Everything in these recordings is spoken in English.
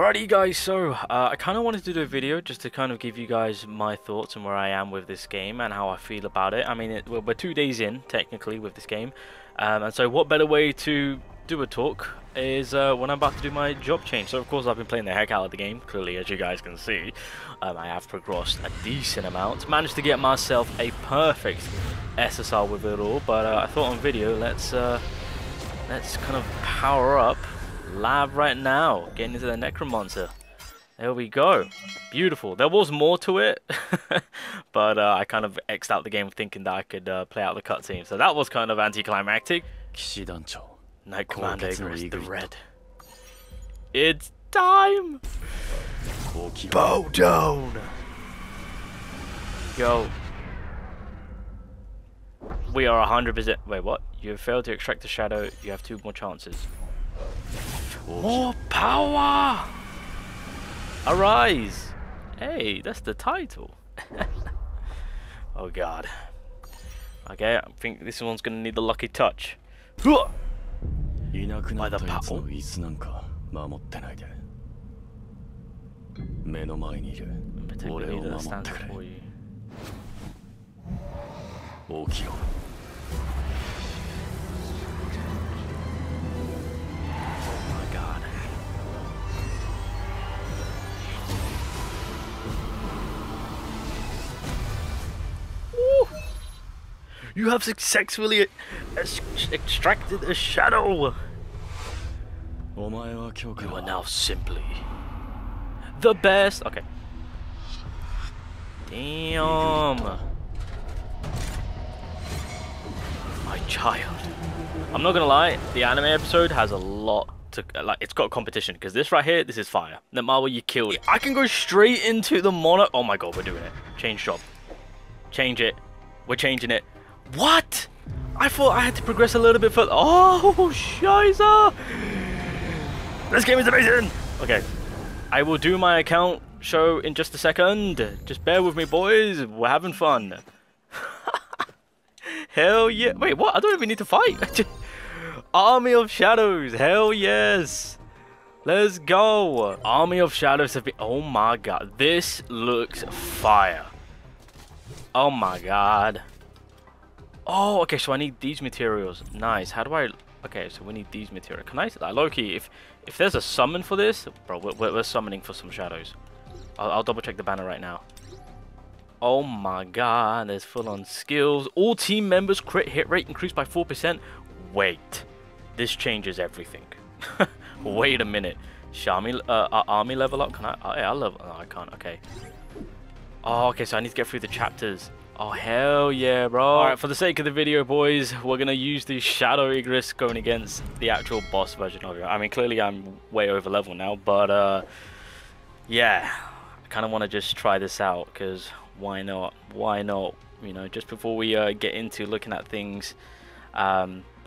Alrighty guys, so I kind of wanted to do a video just to kind of give you guys my thoughts and where I am with this game and how I feel about it. I mean, we're 2 days in, technically, with this game. And so what better way to do a talk is when I'm about to do my job change. So of course I've been playing the heck out of the game, clearly as you guys can see. I have progressed a decent amount, managed to get myself a perfect SSR with it all, but I thought on video, let's kind of power up live right now, getting into the Necromancer. There we go. Beautiful. There was more to it, but I kind of X'd out the game thinking that I could play out the cutscene. So that was kind of anticlimactic. Knight Commander IGRIS the Red. It's time! Bow down! Go. We are 100%. Wait, what? You have failed to extract the shadow. You have 2 more chances. More power! Arise! Hey, that's the title. Oh god. Okay, I think this one's gonna need the lucky touch. By the power. Particularly that stands before you. Oh my god. Woo. You have successfully extracted a shadow. You are now simply the best. Okay. Damn. My child. I'm not gonna lie, the anime episode has a lot to, like, it's got competition, because this right here, this is fire. The Marvel, you killed it. I can go straight into the mono. Oh my god, we're doing it. Change job. Change it. We're changing it. What? I thought I had to progress a little bit further. Oh, shiza. This game is amazing. Okay. I will do my account show in just a second. Just bear with me, boys. We're having fun. Hell yeah. Wait, what? I don't even need to fight. Army of Shadows. Hell yes. Let's go. Army of Shadows have been... Oh my god. This looks fire. Oh my god. Oh, okay. So I need these materials. Nice. How do I... Okay, so we need these materials. Can I... Loki, if there's a summon for this... Bro, we're summoning for some shadows. I'll double check the banner right now. Oh my god, there's full-on skills. All team members crit hit rate increased by 4%. Wait, this changes everything. Wait a minute. Army level up? Can I? Oh, yeah, I'll level. No, I can't. Okay. Oh, okay, so I need to get through the chapters. Oh, hell yeah, bro. Alright, for the sake of the video, boys, we're going to use the Shadow IGRIS going against the actual boss version of it. I mean, clearly I'm way over level now, but, yeah. I kind of want to just try this out, because... Why not? Why not? You know, just before we get into looking at things. But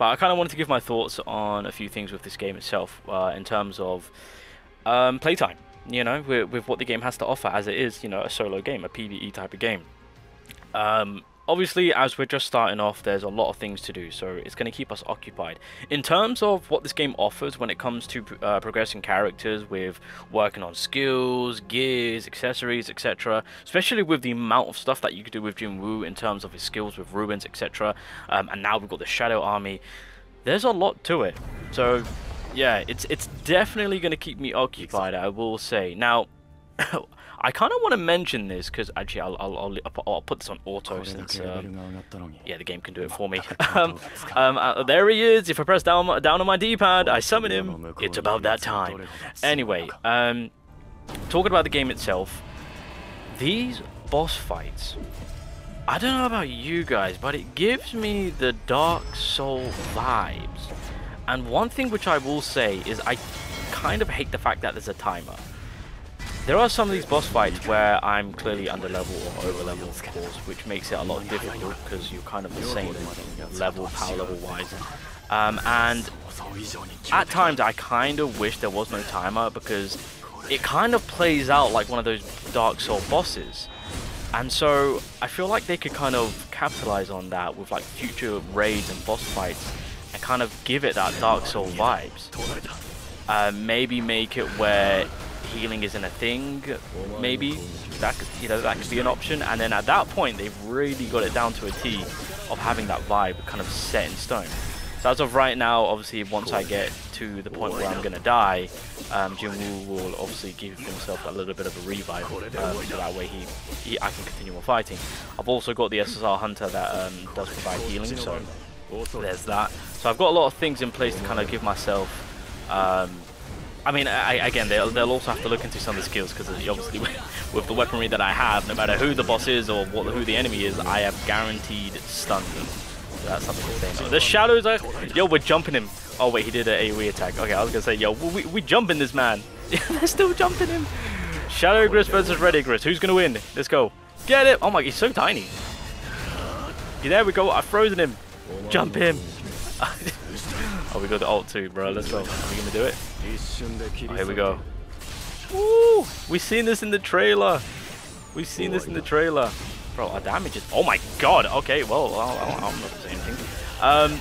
I kind of wanted to give my thoughts on a few things with this game itself, in terms of playtime. You know, with what the game has to offer, as it is, you know, a solo game, a PvE type of game. Obviously, as we're just starting off, there's a lot of things to do, so it's going to keep us occupied. In terms of what this game offers when it comes to progressing characters, with working on skills, gears, accessories, etc., especially with the amount of stuff that you could do with Jinwoo in terms of his skills with ruins, etc., and now we've got the Shadow Army, there's a lot to it. So, yeah, it's definitely going to keep me occupied, I will say. Now, I kind of want to mention this because actually I'll put this on auto since yeah, the game can do it for me. There he is. If I press down on my D-pad, I summon him. It's about that time. Anyway, talking about the game itself, these boss fights, I don't know about you guys, but it gives me the Dark Soul vibes. And one thing which I will say is I kind of hate the fact that there's a timer. There are some of these boss fights where I'm clearly under level or over level, of course, which makes it a lot difficult because you're kind of the same level, power level wise. And at times I kind of wish there was no timer, because it kind of plays out like one of those Dark Soul bosses. And so I feel like they could kind of capitalize on that with like future raids and boss fights and kind of give it that Dark Soul vibes. Maybe make it where healing isn't a thing, maybe that could, that could be an option. And then at that point, they've really got it down to a T of having that vibe kind of set in stone. So as of right now, obviously, once I get to the point where I'm gonna die, Jinwoo will obviously give himself a little bit of a revive, so that way I can continue on fighting. I've also got the SSR Hunter that does provide healing, so there's that. So I've got a lot of things in place to kind of give myself. I mean, again, they'll also have to look into some of the skills, because obviously with the weaponry that I have, no matter who the boss is or who the enemy is, I have guaranteed stun them. So that's something to say. The shadows are... Yo, we're jumping him. Oh, wait, he did an AoE attack. Okay, I was going to say, yo, we jumping this man. They're still jumping him. Shadow IGRIS versus Red IGRIS. Who's going to win? Let's go. Get it. Oh, my, he's so tiny. Yeah, there we go. I've frozen him. Jump him. Oh, we got the ult too, bro. Let's go. Are we going to do it? Oh, here we go. Woo! We've seen this in the trailer. We've seen this in the trailer. Bro, our damage is... Oh my god. Okay, well, I'm not going to say anything.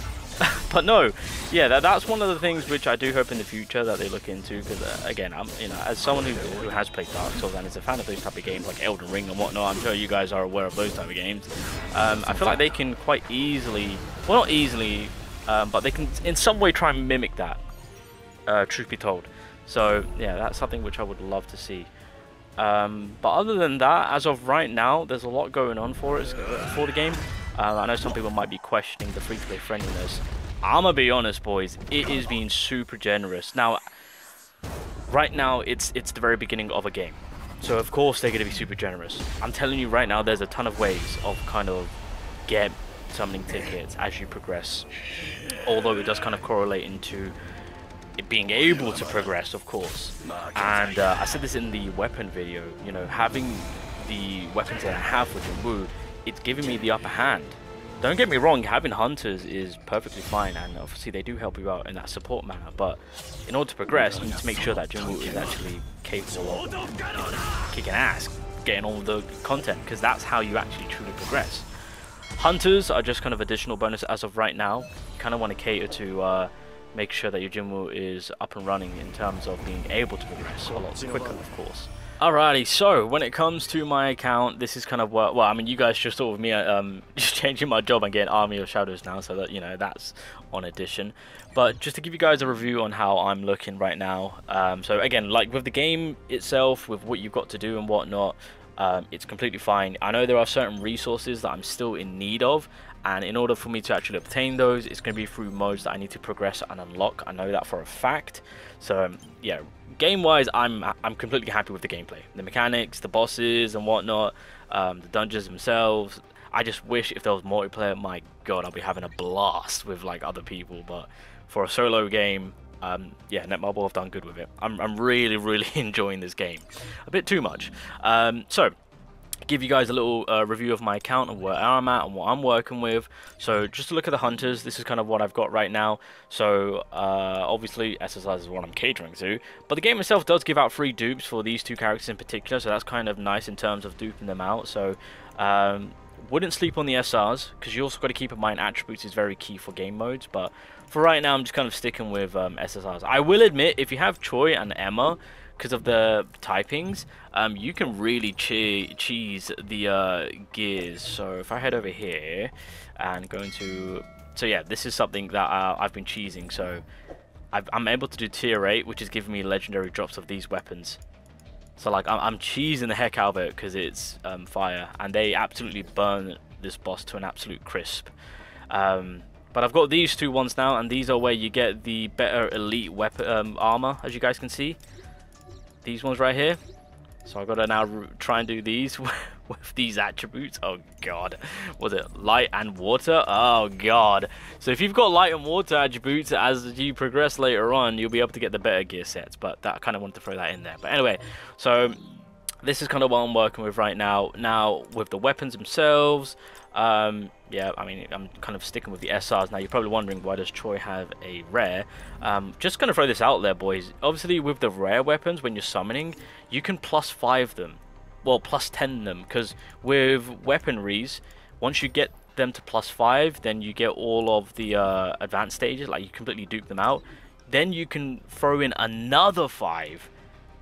But no, yeah, that's one of the things which I do hope in the future that they look into, because again, I'm, as someone who has played Dark Souls and is a fan of those type of games like Elden Ring and whatnot, I'm sure you guys are aware of those type of games. I feel like they can quite easily, well, not easily, but they can in some way try and mimic that, truth be told. So yeah, that's something which I would love to see. But other than that, as of right now, there's a lot going on for the game. I know some people might be questioning the free-to-play friendliness. I'm gonna be honest, boys, it is being super generous. Now, right now, it's the very beginning of a game, so of course they're gonna be super generous. I'm telling you right now, there's a ton of ways of kind of get summoning tickets as you progress. Although it does kind of correlate into it being able to progress, of course. And I said this in the weapon video. Having the weapons that I have with Jinwoo, it's giving me the upper hand. Don't get me wrong, having hunters is perfectly fine, and obviously they do help you out in that support manner, but in order to progress, you need to make sure that Jinwoo is actually capable of kicking ass, getting all the content, because that's how you actually truly progress. Hunters are just kind of additional bonus as of right now. You kind of want to cater to make sure that your Jinwoo is up and running in terms of being able to progress a lot quicker, of course. Alrighty, so when it comes to my account, this is kind of what, well, I mean, you guys just saw with me just changing my job and getting Army of Shadows now, so that, that's on addition. But just to give you guys a review on how I'm looking right now, so again, like with the game itself, with what you've got to do and whatnot, it's completely fine. I know there are certain resources that I'm still in need of, and in order for me to actually obtain those, it's going to be through modes that I need to progress and unlock. I know that for a fact. So yeah, game-wise, I'm completely happy with the gameplay, the mechanics, the bosses and whatnot, the dungeons themselves. I just wish if there was multiplayer, my god, I'll be having a blast with like other people. But for a solo game, yeah, Netmarble have done good with it. I'm really enjoying this game, a bit too much. So give you guys a little review of my account and where I'm at and what I'm working with. So just to look at the hunters, this is kind of what I've got right now. So obviously SSR is what I'm catering to, but the game itself does give out free dupes for these two characters in particular, so that's kind of nice in terms of duping them out. So wouldn't sleep on the SRs, because you also got to keep in mind attributes is very key for game modes, but for right now I'm just kind of sticking with SSRs. I will admit, if you have Choi and Emma, because of the typings, you can really cheese the gears. So if I head over here and go into, so yeah, this is something that I've been cheesing. So I'm able to do tier 8, which is giving me legendary drops of these weapons. So like I'm cheesing the heck out of it because it's fire, and they absolutely burn this boss to an absolute crisp. But I've got these two ones now, and these are where you get the better elite weapon armor, as you guys can see. These ones right here. So I've got to now try and do these with these attributes. Oh god, was it light and water? Oh god. So if you've got light and water attributes, as you progress later on, you'll be able to get the better gear sets. But that, I kind of wanted to throw that in there. But anyway, so this is kind of what I'm working with right now. Now with the weapons themselves, yeah, I mean, I'm kind of sticking with the SRs. Now you're probably wondering, why does Choi have a rare? Just gonna throw this out there, boys. Obviously with the rare weapons, when you're summoning, you can +5 them, well, +10 them, because with weaponries, once you get them to +5, then you get all of the advanced stages, like you completely dupe them out. Then you can throw in another 5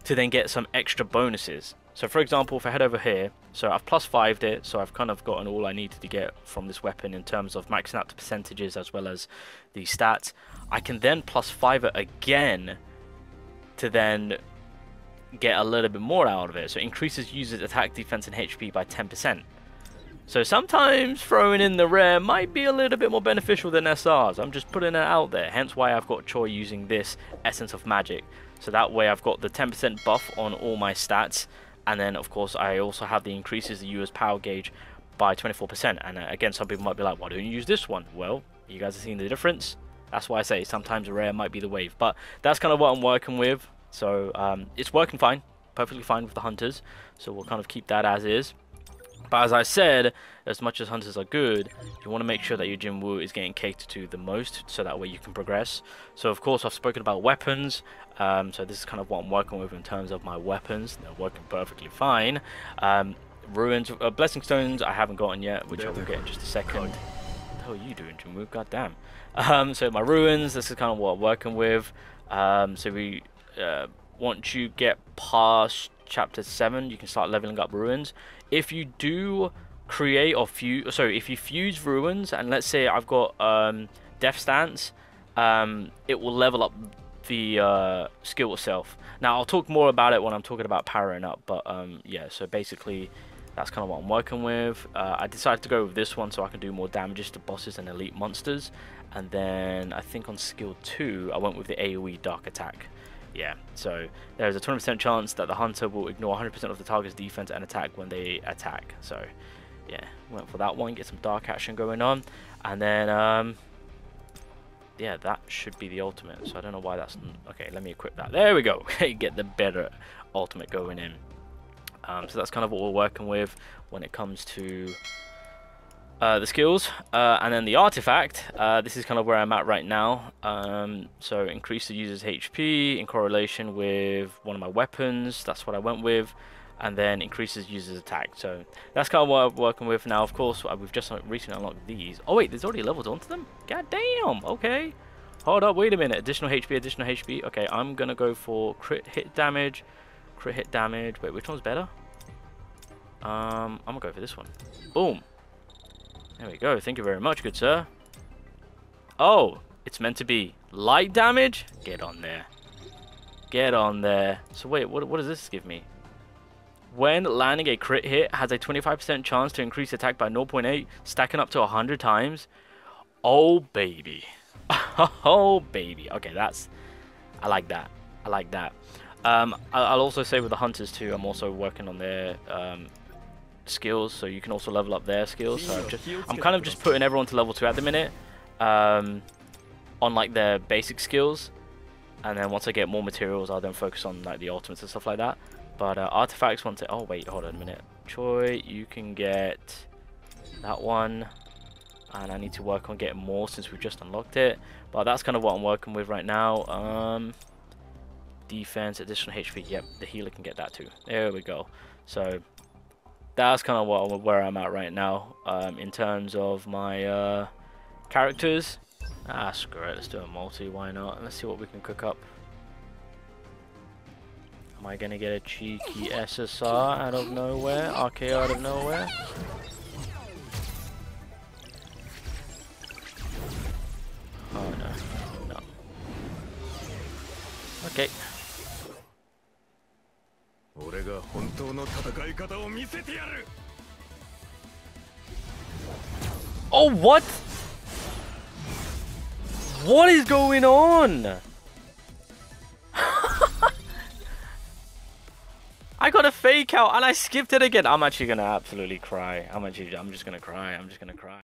to then get some extra bonuses. So for example, if I head over here, so I've plus 5'd it, so I've kind of gotten all I needed to get from this weapon in terms of maxing out the percentages as well as the stats. I can then plus 5 it again to then get a little bit more out of it. So it increases users attack, defense and HP by 10%. So sometimes throwing in the rare might be a little bit more beneficial than SRs. I'm just putting it out there, hence why I've got Choi using this Essence of Magic. So that way I've got the 10% buff on all my stats, and then of course I also have the increases the user's power gauge by 24%. And again, some people might be like, why don't you use this one? Well, you guys have seen the difference. That's why I say sometimes a rare might be the wave, but that's kind of what I'm working with. So it's working fine, perfectly fine with the hunters, so we'll kind of keep that as is. But as I said, as much as hunters are good, you want to make sure that your Jinwoo is getting catered to the most, so that way you can progress. So of course I've spoken about weapons, so this is kind of what I'm working with in terms of my weapons. They're working perfectly fine. Ruins, Blessing Stones I haven't gotten yet, which I will get in just a second. What the hell are you doing, Jinwoo? God damn. So my ruins, this is kind of what I'm working with. So we once you get past chapter 7, you can start leveling up ruins. If you do create or fuse, sorry, if you fuse ruins, and let's say I've got Death Stance, it will level up the skill itself. Now I'll talk more about it when I'm talking about powering up, but yeah, so basically that's kind of what I'm working with. I decided to go with this one so I can do more damages to bosses and elite monsters, and then I think on skill 2 I went with the AoE Dark Attack. Yeah, so there's a 20% chance that the hunter will ignore 100% of the target's defense and attack when they attack. So yeah, went for that one, get some dark action going on, and then yeah, that should be the ultimate. So I don't know why that's okay. Let me equip that. There we go. Get the better ultimate going in. So that's kind of what we're working with when it comes to the skills, and then the artifact. This is kind of where I'm at right now. So increase the user's HP in correlation with one of my weapons. That's what I went with, and then increases user's attack. So that's kind of what I'm working with now. Of course, we've just recently unlocked these. Oh wait, there's already levels onto them. God damn. Okay, hold up. Wait a minute. Additional HP. Additional HP. Okay, I'm gonna go for crit hit damage. Crit hit damage. Wait, which one's better? I'm gonna go for this one. Boom. There we go. Thank you very much, good sir. Oh, it's meant to be light damage? Get on there. Get on there. So wait, what does this give me? When landing a crit hit, has a 25% chance to increase attack by 0.8, stacking up to 100 times. Oh, baby. Oh, baby. Okay, I like that. I like that. I'll also say with the hunters too, I'm also working on their skills, so you can also level up their skills. So I'm kind of just putting everyone to level 2 at the minute, on like their basic skills, and then once I get more materials I'll then focus on like the ultimates and stuff like that. But artifacts, once oh wait, hold on a minute, Choi, you can get that one, and I need to work on getting more since we've just unlocked it, but that's kind of what I'm working with right now. Defense, additional HP, yep, the healer can get that too. There we go. So that's kind of where I'm at right now, in terms of my characters. Screw it, let's do a multi, why not? Let's see what we can cook up. Am I gonna get a cheeky SSR out of nowhere? RKO out of nowhere? Oh no, no. Okay. Oh, what? What is going on? I got a fake out and I skipped it again. I'm actually gonna absolutely cry. I'm just gonna cry. I'm just gonna cry.